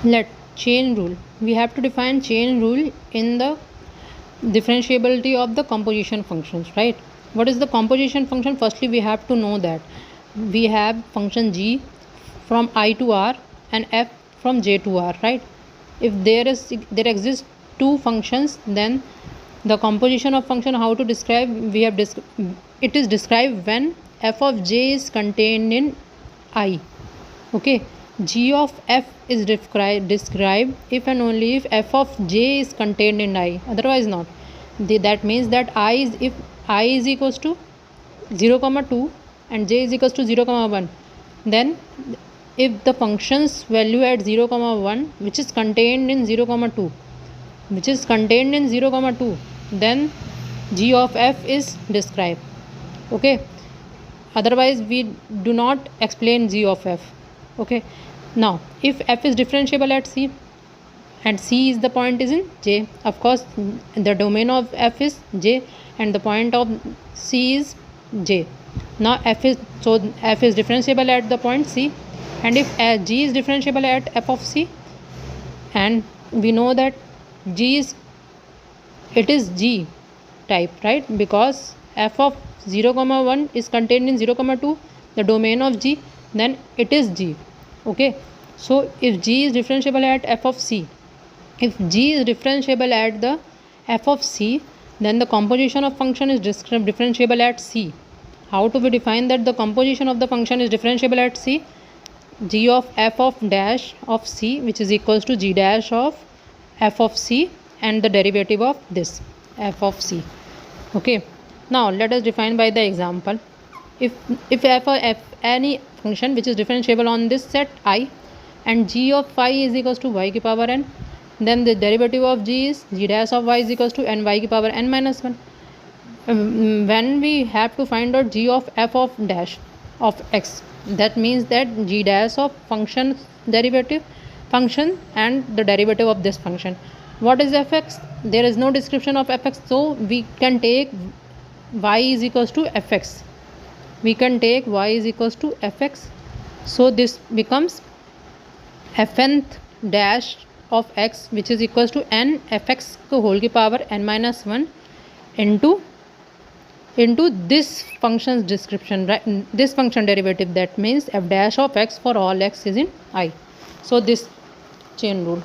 Let chain rule. We have to define chain rule in the differentiability of the composition functions, right? What is the composition function? Firstly, we have to know that we have function g from I to r and f from j to r, right? If there exist two functions, then the composition of function, how to describe, it is described when f of j is contained in I. Okay, g of f is described if and only if f of j is contained in I, otherwise not. That means that if I is equals to 0 comma 2 and j is equals to 0 comma 1, then if the function's value at 0 comma 1 which is contained in 0 comma 2 then g of f is described. Okay, otherwise we do not explain g of f. Okay, now if f is differentiable at c and c is the point is in j, of course the domain of f is j and the point of c is j. Now f is differentiable at the point c, and if g is differentiable at f of c, and we know that it is g type, right? Because f of 0 comma 1 is contained in 0 comma 2, the domain of g, then it is g. Okay, so if g is differentiable at f of c, if g is differentiable at the f of c, then the composition of function is differentiable at c. How to be define that the composition of the function is differentiable at c? G of f of dash of c, which is equals to g dash of f of c and the derivative of this f of c. Okay, now let us define by the example. If any function which is differentiable on this set I and g of phi is equals to y ki power n, then the derivative of g is g dash of y is equals to n y ki power n minus 1. When we have to find out g of f of dash of x, that means that g dash of function and the derivative of this function. What is fx? There is no description of fx, so we can take y is equals to fx. So this becomes fnth dash of x, which is equals to n fx whole ki power n minus 1 into this function's description, right? This function derivative, that means f dash of x for all x is in I. So this chain rule.